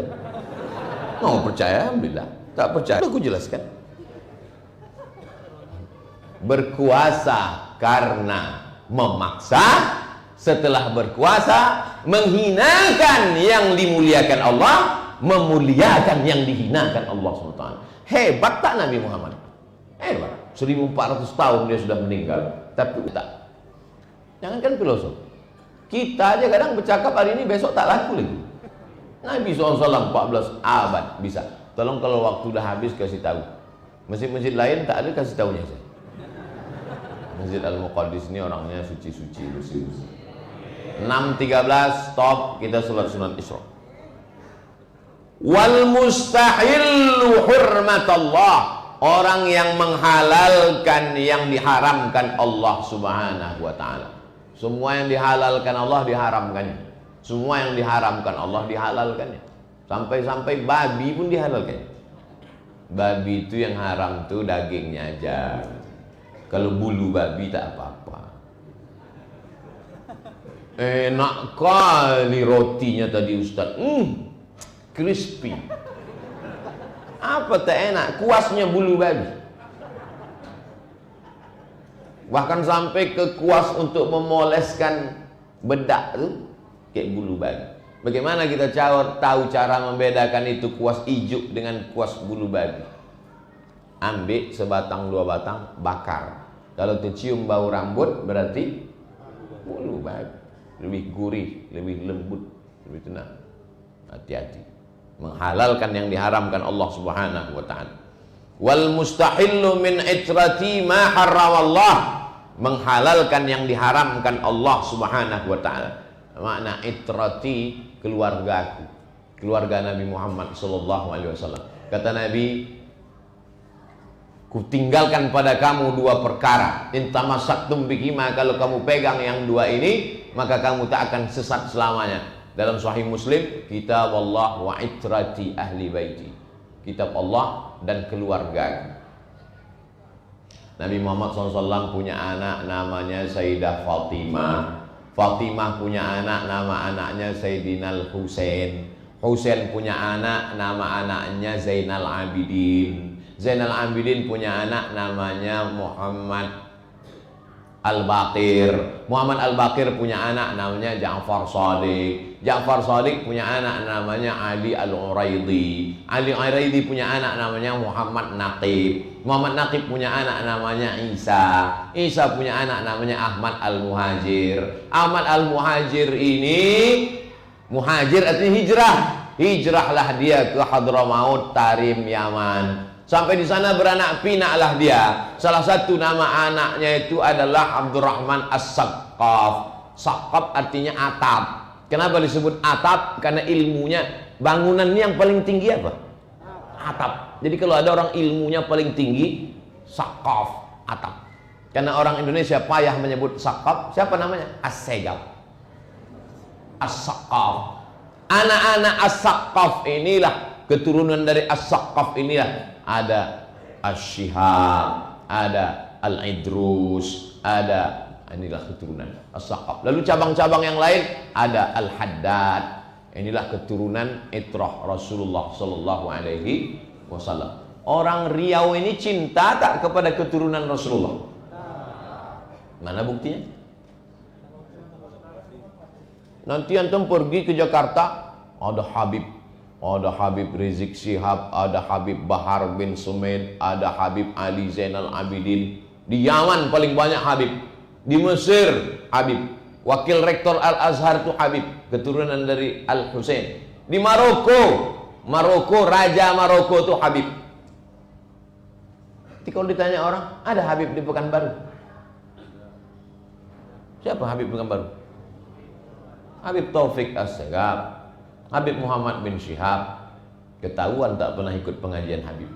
Mau percaya, alhamdulillah. Tak percaya, aku jelaskan. Berkuasa karena memaksa, setelah berkuasa menghinakan yang dimuliakan Allah, memuliakan yang dihinakan Allah SWT. Hebat tak Nabi Muhammad? Hebat. 1400 tahun dia sudah meninggal, tapi tak. Jangankan filosof, Kita aja kadang bercakap hari ini, besok tak laku lagi. Nabi SAW 14 abad bisa. Tolong kalau waktu udah habis kasih tahu. Masjid-masjid lain tak ada, kasih tahunya saya. Masjid Al-Muqaddis ini orangnya suci-suci, bersih-bersih. 6.13 stop, kita sholat sunat Isra. Wal mustahillu hurmatallah, orang yang menghalalkan yang diharamkan Allah Subhanahu wa taala. Semua yang dihalalkan Allah diharamkannya. Semua yang diharamkan Allah dihalalkannya. Sampai-sampai babi pun dihalalkan. Babi itu yang haram tuh dagingnya aja. Kalau bulu babi tak apa-apa. Enak kali rotinya tadi Ustaz. Crispy. Apa tak enak? Kuasnya bulu babi. Bahkan sampai ke kuas untuk memoleskan bedak tu kayak bulu babi. Bagaimana kita tahu cara membedakan itu kuas ijuk dengan kuas bulu babi? Ambil sebatang dua batang, bakar. Kalau tercium bau rambut berarti bulu babi. Lebih gurih, lebih lembut, lebih tenang. Hati-hati. Menghalalkan yang diharamkan Allah Subhanahu wa taala. Wal mustahillu min itrati ma harramallah, menghalalkan yang diharamkan Allah Subhanahu wa taala. Makna itrati, keluargaku, keluarga Nabi Muhammad sallallahu alaihi wasallam. Kata Nabi, ku tinggalkan pada kamu dua perkara. In tamassaktum bihima, kalau kamu pegang yang dua ini, maka kamu tak akan sesat selamanya. Dalam Sahih Muslim, kitab Allah wa itrati ahli baiti, kitab Allah dan keluarga. Nabi Muhammad SAW punya anak namanya Sayyidah Fatimah. Fatimah punya anak, nama anaknya Sayyidina Husain. Husain punya anak, nama anaknya Zainal Abidin. Zainal Abidin punya anak namanya Muhammad Al-Baqir. Muhammad Al-Baqir punya anak namanya Ja'far Shadiq. Ja'far Shadiq punya anak namanya Ali Al-Uraidi. Ali Al-Uraidi punya anak namanya Muhammad Naqib. Muhammad Naqib punya anak namanya Isa. Isa punya anak namanya Ahmad Al-Muhajir. Ahmad Al-Muhajir ini, muhajir artinya hijrah. Hijrahlah dia ke Hadramaut, Tarim, Yaman. Sampai di sana beranak pinaklah dia. Salah satu nama anaknya itu adalah Abdurrahman As-Saqqaf. Saqqaf artinya atap. Kenapa disebut atap? Karena ilmunya, bangunan ini yang paling tinggi apa? Atap. Jadi kalau ada orang ilmunya paling tinggi, Saqqaf, atap. Karena orang Indonesia payah menyebut Saqqaf. Siapa namanya? As-Segaf, As-Saqqaf. Anak-anak As-Saqqaf inilah, keturunan dari As-Saqqaf inilah, ada Asy-Syihab, ada Al-Idrus, ada, inilah keturunan As-Saqqaf. Lalu cabang-cabang yang lain ada Al-Haddad. Inilah keturunan itrah Rasulullah sallallahu alaihi wasallam. Orang Riau ini cinta tak kepada keturunan Rasulullah? Mana buktinya? Nanti antum pergi ke Jakarta, ada Habib Rizik Syihab, ada Habib Bahar bin Sumaid, ada Habib Ali Zainal Abidin. Di Yaman paling banyak Habib. Di Mesir Habib. Wakil rektor Al-Azhar itu Habib, keturunan dari Al-Husain. Di Maroko, Raja Maroko itu Habib. Jadi kalau ditanya orang, ada Habib di Pekanbaru? Siapa Habib Pekanbaru? Habib Taufik As-Segaf, Habib Muhammad bin Syihab. Ketahuan tak pernah ikut pengajian Habib.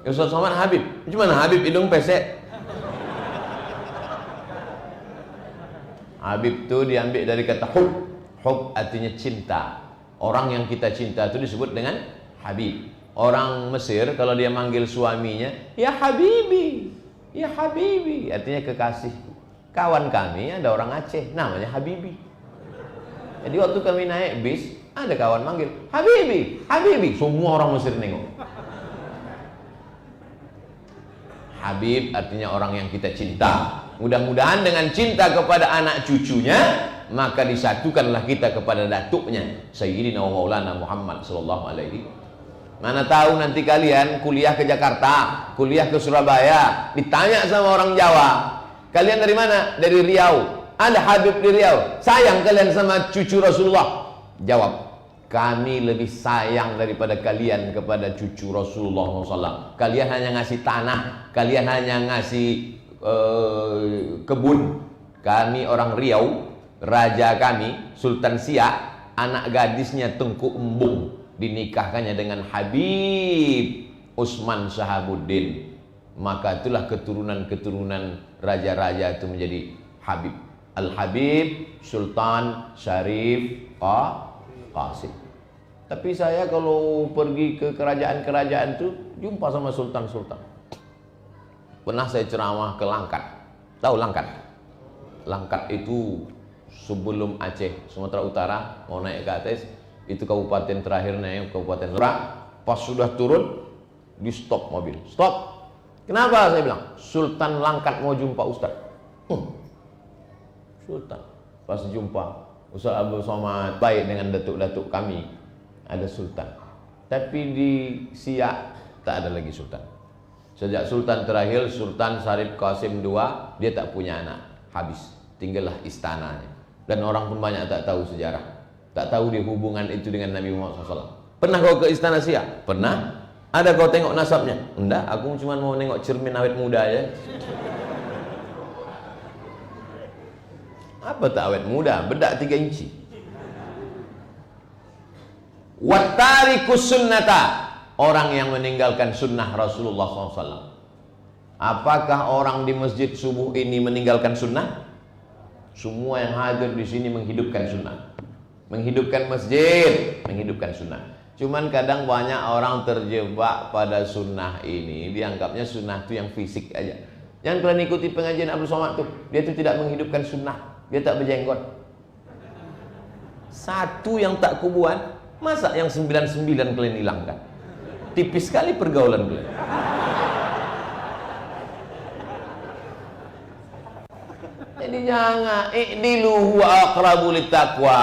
Ustaz Somad Habib, gimana Habib hidung pesek? Habib itu diambil dari kata hub. Hub artinya cinta. Orang yang kita cinta itu disebut dengan Habib. Orang Mesir kalau dia manggil suaminya, ya Habibi, ya Habibi, artinya kekasih. Kawan kami ada orang Aceh namanya Habibi. Jadi waktu kami naik bis, ada kawan manggil Habibi, Habibi, semua orang Mesir nengok. Habib artinya orang yang kita cinta. Mudah-mudahan dengan cinta kepada anak cucunya, maka disatukanlah kita kepada datuknya Sayyidina wa Maulana Muhammad sallallahu alaihi. Mana tahu nanti kalian kuliah ke Jakarta, kuliah ke Surabaya, ditanya sama orang Jawa, kalian dari mana? Dari Riau. ada Habib di Riau. Sayang kalian sama cucu Rasulullah? Jawab, kami lebih sayang daripada kalian kepada cucu Rasulullah SAW. Kalian hanya ngasih tanah, kalian hanya ngasih kebun. Kami orang Riau, raja kami Sultan Siak, anak gadisnya Tengku Embung, dinikahkannya dengan Habib Utsman Shahabuddin. Maka itulah keturunan-keturunan raja-raja itu menjadi Habib. Al-Habib Sultan Syarif Qasim. Tapi saya kalau pergi ke kerajaan-kerajaan itu jumpa sama sultan-sultan. Pernah saya ceramah ke Langkat. Tahu Langkat? Langkat itu sebelum Aceh, Sumatera Utara, mau naik ke atas, itu kabupaten terakhirnya, Kabupaten Merak. Pas sudah turun, di stop mobil. Stop. Kenapa? Saya bilang, Sultan Langkat mau jumpa Ustaz. Sultan. Pas jumpa, Ustaz Abdul Somad baik dengan datuk-datuk kami. Ada Sultan. Tapi di Siak tak ada lagi Sultan. Sejak Sultan terakhir, Sultan Syarif Qasim II, dia tak punya anak. Habis. Tinggallah istananya. Dan orang pun banyak tak tahu sejarah. Tak tahu dia hubungan itu dengan Nabi Muhammad SAW. Pernah kau ke istana Siak? Pernah. Ada kau tengok nasabnya? Enggak, aku cuma mau nengok cermin awet muda aja. Apa tak awet muda? Bedak 3 inci. Wattarikus sunnata, orang yang meninggalkan sunnah Rasulullah SAW. Apakah orang di masjid subuh ini meninggalkan sunnah? Semua yang hadir di sini menghidupkan sunnah, menghidupkan masjid, menghidupkan sunnah. Cuman kadang banyak orang terjebak pada sunnah ini, dianggapnya sunnah itu yang fisik aja. Yang kalian ikuti pengajian Abdul Somad tuh, dia itu tidak menghidupkan sunnah, dia tak berjenggot. Satu yang tak kubuat, masa yang 99 kalian hilangkan? Tipis sekali pergaulan kalian. Jadi jangan i'dilu wa aqrabu littaqwa.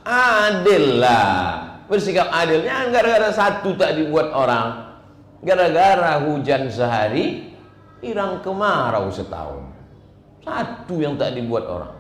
Adil lah. Bersikap adil. Jangan gara-gara satu tak dibuat orang. Gara-gara hujan sehari, irang kemarau setahun. Satu yang tak dibuat orang.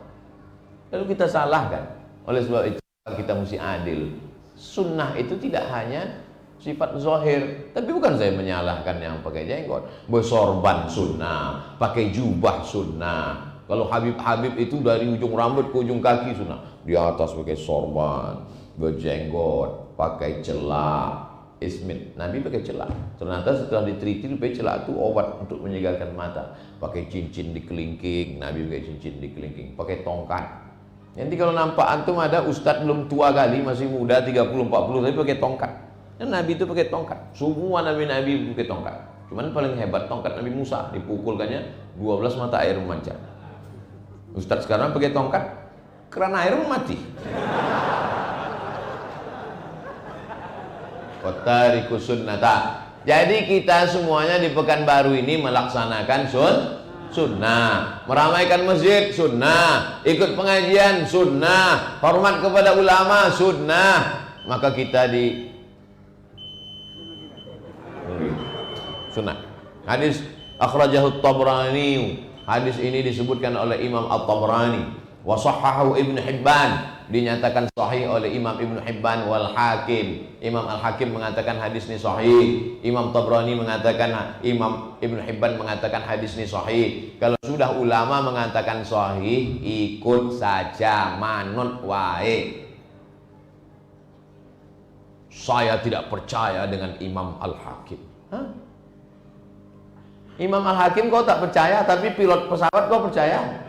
Lalu kita salahkan. Oleh sebab itu kita mesti adil. Sunnah itu tidak hanya sifat zahir. Tapi bukan saya menyalahkan yang pakai jenggot. Bersorban sunnah, pakai jubah sunnah. Kalau Habib-Habib itu dari ujung rambut ke ujung kaki sunnah. Di atas pakai sorban, berjenggot, pakai celak. Ismit, Nabi pakai celak. Ternyata setelah diteliti, celak itu obat untuk menyegarkan mata. Pakai cincin di kelingking, Nabi pakai cincin di kelingking. Pakai tongkat. Nanti kalau nampak antum ada ustadz belum tua kali, masih muda 30-40, tapi pakai tongkat. Dan Nabi itu pakai tongkat. Semua Nabi pakai tongkat. Cuman paling hebat tongkat Nabi Musa, dipukulkannya 12 mata air memancar. Ustadz sekarang pakai tongkat, keran air mati. Wattarikus sunnata. Jadi kita semuanya di Pekanbaru ini melaksanakan sunnah, meramaikan masjid sunnah, ikut pengajian sunnah, hormat kepada ulama sunnah. Maka kita di sunnah. Hadis akhrajahu Tabrani. Hadis ini disebutkan oleh Imam At-Tabrani. Wa sahhahu Ibnu Hibban, dinyatakan sahih oleh Imam Ibnu Hibban wal Hakim. Imam Al-Hakim mengatakan hadis ini sahih. Imam Tabrani mengatakan, Imam Ibnu Hibban mengatakan hadis ini sahih. Kalau sudah ulama mengatakan sahih, ikut saja, manut wae. Saya tidak percaya dengan Imam Al-Hakim. Hah? Imam Al-Hakim kau tak percaya, tapi pilot pesawat kau percaya?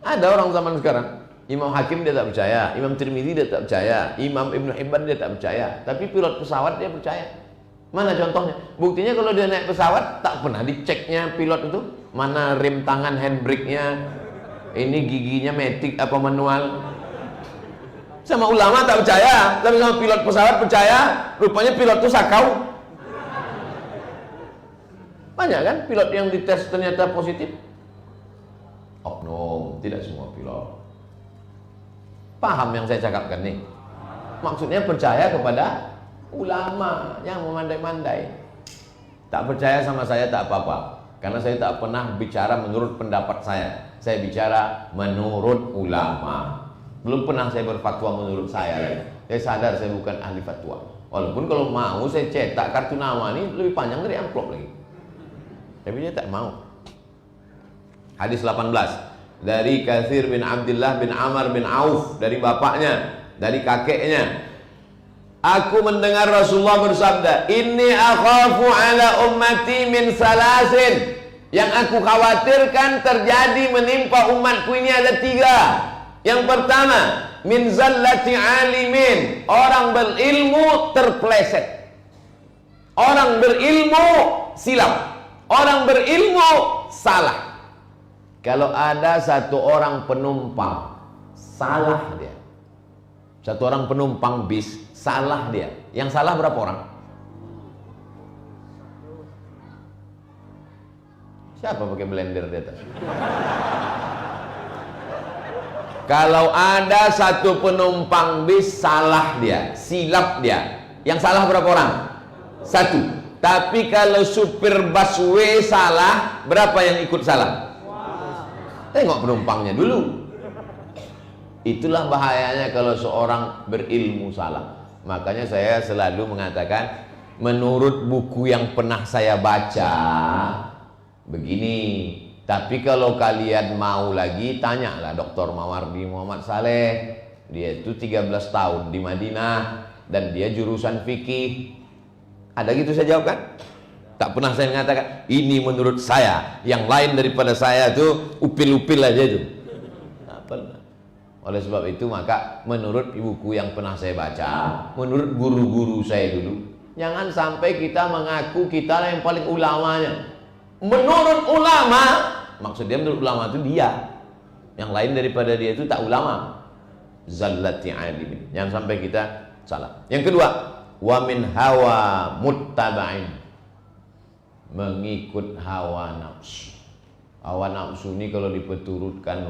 Ada orang zaman sekarang, Imam Hakim dia tak percaya, Imam Tirmidzi dia tak percaya, Imam Ibnu Hibban dia tak percaya, tapi pilot pesawat dia percaya. Mana contohnya? Buktinya kalau dia naik pesawat, tak pernah diceknya pilot itu, mana rem tangan handbrake-nya, ini giginya matic apa manual. Sama ulama tak percaya, tapi sama pilot pesawat percaya. Rupanya pilot itu sakau. Banyak kan pilot yang dites ternyata positif. Oknum, tidak semua pilot. Paham yang saya cakapkan nih? Maksudnya percaya kepada ulama yang memandai-mandai. Tak percaya sama saya tak apa-apa. Karena saya tak pernah bicara menurut pendapat saya. Saya bicara menurut ulama. Belum pernah saya berfatwa menurut saya. Saya sadar saya bukan ahli fatwa. Walaupun kalau mau saya cetak kartu nama ini lebih panjang dari amplop lagi. Tapi dia tak mau. Hadis 18 dari Katsir bin Abdullah bin Amr bin Auf, dari bapaknya, dari kakeknya. Aku mendengar Rasulullah bersabda, "Inni akhafu ala ummati min salasin." Yang aku khawatirkan terjadi menimpa umatku ini ada 3. Yang pertama, min zallati alimin, orang berilmu terpleset. Orang berilmu silap. Orang berilmu salah. Kalau ada satu orang penumpang salah dia, satu orang penumpang bis salah dia, yang salah berapa orang? Siapa pakai blender di atas? Kalau ada satu penumpang bis salah dia, silap dia, yang salah berapa orang? 1. Tapi kalau supir busway salah, berapa yang ikut salah? Tengok penumpangnya dulu. Itulah bahayanya kalau seorang berilmu salah. Makanya saya selalu mengatakan, menurut buku yang pernah saya baca begini. Tapi kalau kalian mau lagi, tanyalah Dr. Mawardi Muhammad Saleh. Dia itu 13 tahun di Madinah dan dia jurusan fikih. Ada gitu saya jawab kan? Tak pernah saya mengatakan ini menurut saya, yang lain daripada saya tuh upil-upil aja itu. Tak pernah. Oleh sebab itu maka menurut buku yang pernah saya baca, menurut guru-guru saya dulu, jangan sampai kita mengaku kita yang paling ulamanya. Menurut ulama, maksudnya menurut ulama itu dia. Yang lain daripada dia itu tak ulama. Zallati alimin. Jangan sampai kita salah. Yang kedua, wa min hawa muttaba'in, mengikut hawa nafsu. Hawa nafsu ini kalau dipeturutkan,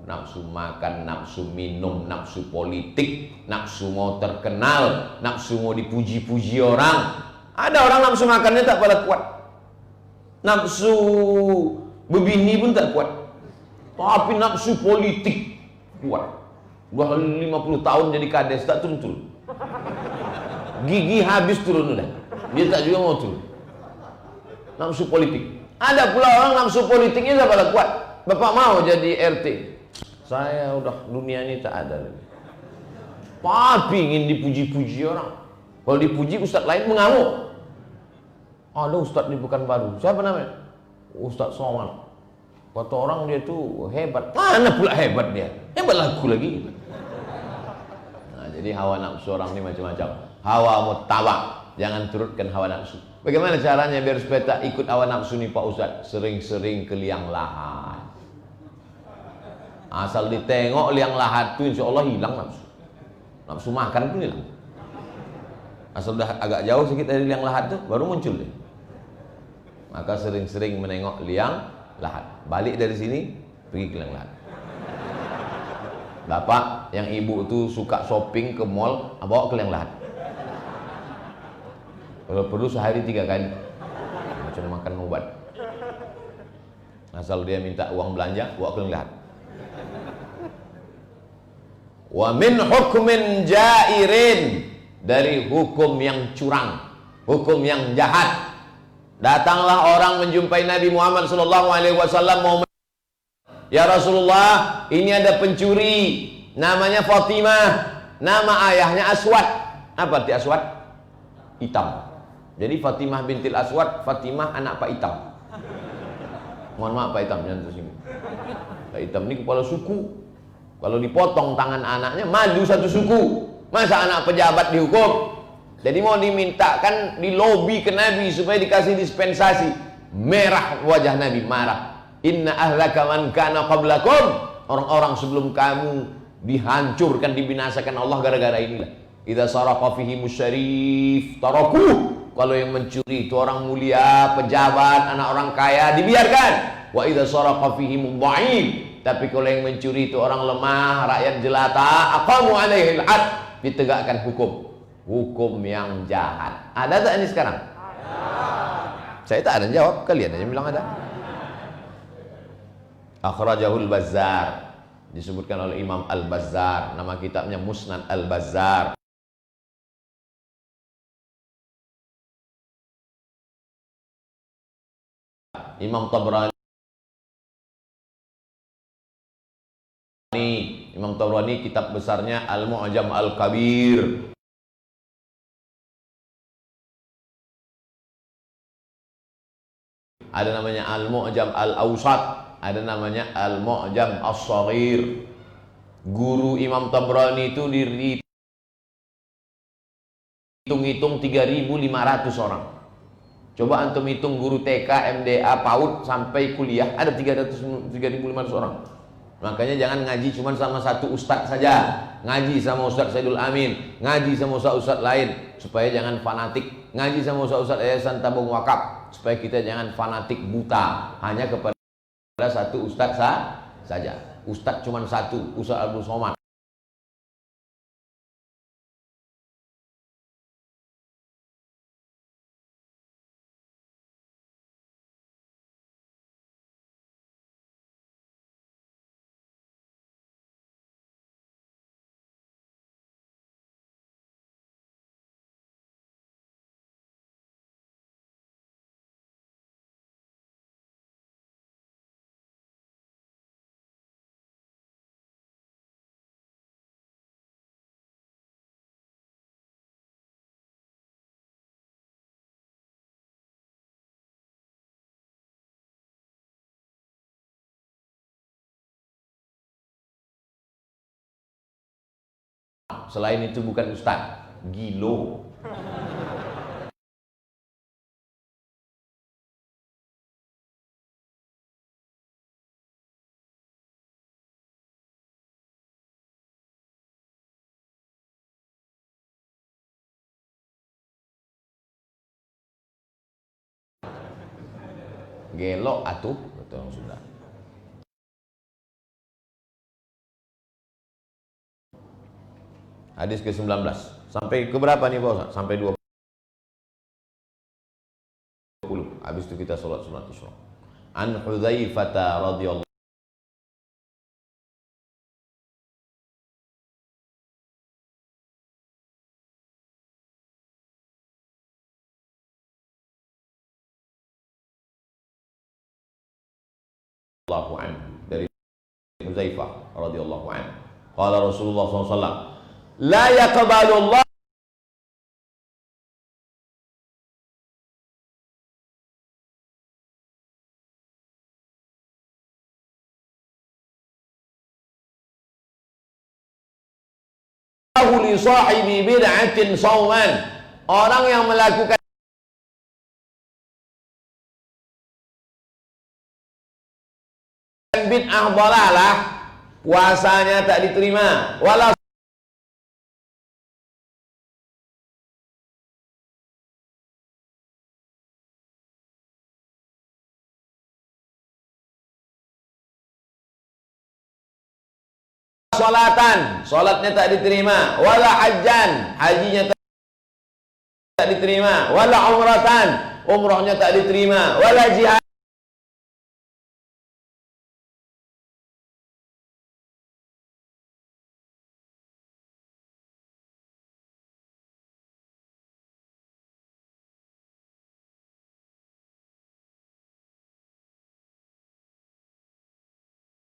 nafsu makan, nafsu minum, nafsu politik, nafsu mau terkenal, nafsu mau dipuji-puji orang. Ada orang nafsu makannya tak pada kuat, nafsu berbini pun tak kuat, tapi nafsu politik kuat. Udah 50 tahun jadi kades tak turun-turun, gigi habis turun udah, dia tak juga mau turun. Nafsu politik. Ada pula orang nafsu politiknya tak pada kuat. Bapak mau jadi RT, saya udah dunia ini tak ada lagi. Tapi ingin dipuji-puji orang. Kalau dipuji ustaz lain mengamuk. Ada ustaz di Pekanbaru, siapa namanya? Ustaz Somad. Kata orang dia tuh hebat. Mana pula hebat dia? Hebat lagu lagi. Nah, jadi hawa nafsu orang ini macam-macam. Hawa muttaba', jangan turutkan hawa nafsu. Bagaimana caranya biar supaya tak ikut hawa nafsu nih Pak Ustaz? Sering-sering ke liang lahat. Asal ditengok liang lahat tuh insya Allah hilang nafsu. Nafsu makan pun hilang. Asal udah agak jauh sedikit dari liang lahat tuh baru muncul deh. Maka sering-sering menengok liang lahat. Balik dari sini pergi ke liang lahat. Bapak yang ibu tuh suka shopping ke mall, bawa ke liang lahat. Kalau perlu sehari 3 kali, macam makan obat. Asal dia minta uang belanja, bawa ke lihat. Wa min hukmin jairin, dari hukum yang curang, hukum yang jahat. Datanglah orang menjumpai Nabi Muhammad SAW mau, ya Rasulullah, ini ada pencuri, namanya Fatimah, nama ayahnya Aswad. Apa arti Aswad? Hitam. Jadi Fatimah bintil Aswad, Fatimah anak Pak Hitam. Mohon maaf Pak Hitam, jangan tersinggung. Pak Hitam ini kepala suku. Kalau dipotong tangan anaknya, maju satu suku. Masa anak pejabat dihukum? Jadi mau dimintakan di lobi ke Nabi supaya dikasih dispensasi. Merah wajah Nabi, marah. Inna ahlaka man kana qablakum, orang-orang sebelum kamu dihancurkan, dibinasakan Allah gara-gara inilah. Idza saraqa fihi musyarif tarakuh. Kalau yang mencuri itu orang mulia, pejabat, anak orang kaya, dibiarkan. Wa idza saraqa fihi mudha'if. Tapi kalau yang mencuri itu orang lemah, rakyat jelata, aqamu alaihi al-had, ditegakkan hukum. Hukum yang jahat. Ada tak ini sekarang? Saya tak ada jawab, kalian aja bilang ada. Akhrajahul Bazzar, disebutkan oleh Imam Al-Bazzar, nama kitabnya Musnad Al-Bazzar. Imam Tabrani, kitab besarnya Al-Mu'jam Al-Kabir. Ada namanya Al-Mu'jam Al-Awsat, ada namanya Al-Mu'jam As-Saghir. Guru Imam Tabrani itu dihitung-hitung 3.500 orang. Coba antum hitung guru TK, MDA, PAUD sampai kuliah, ada 3.500 orang. Makanya jangan ngaji cuma sama satu ustadz saja. Ngaji sama Ustadz Saidul Amin, ngaji sama ustadz lain, supaya jangan fanatik. Ngaji sama ustadz Yayasan Tabung Wakaf, supaya kita jangan fanatik buta hanya kepada satu ustadz saja. Ustadz cuma satu, Ustadz Abdul Somad. Selain itu bukan ustadz, gilo. Gelok atuh, betul sudah. Hadis ke-19. Sampai ke berapa nih Pak Ustaz? Sampai 20. Habis itu kita sholat Isya. An Hudzaifah radhiyallahu anhu, dari Hudzaifah radhiyallahu anhu. Qala Rasulullah SAW, la yaqbalu Allah li sahibi bid'atin sauman. Orang yang melakukan bid'ah dhalalah, puasanya tak diterima. Wala salatan, salatnya tak diterima. Wala hajjan, hajinya tak diterima. Wala umratan, umrahnya tak diterima. Wala jihad,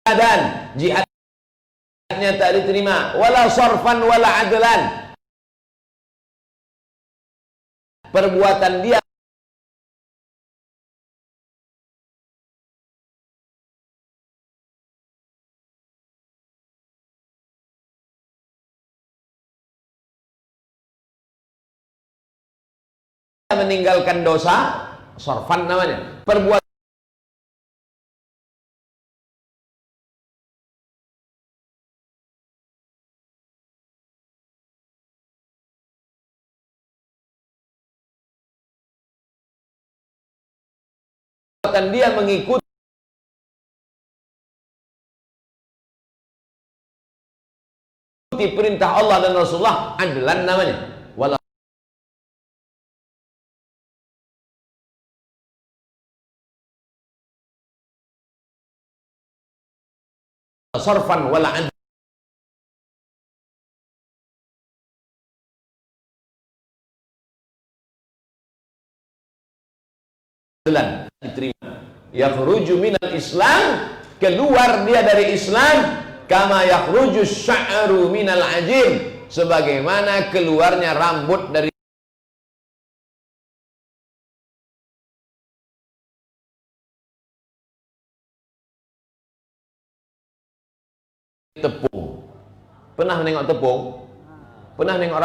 dan jihadnya tak diterima. Wala sarfan wala adlan, perbuatan dia meninggalkan dosa, sarfan namanya, perbuatan dia mengikuti perintah Allah dan Rasulullah, adlan namanya. Wala sarfan wala adlan diterima. Yakhruju minal Islam, keluar dia dari Islam, kama yakhruju sya'ru minal ajin, sebagaimana keluarnya rambut dari tepung. Pernah nengok tepung? Pernah nengok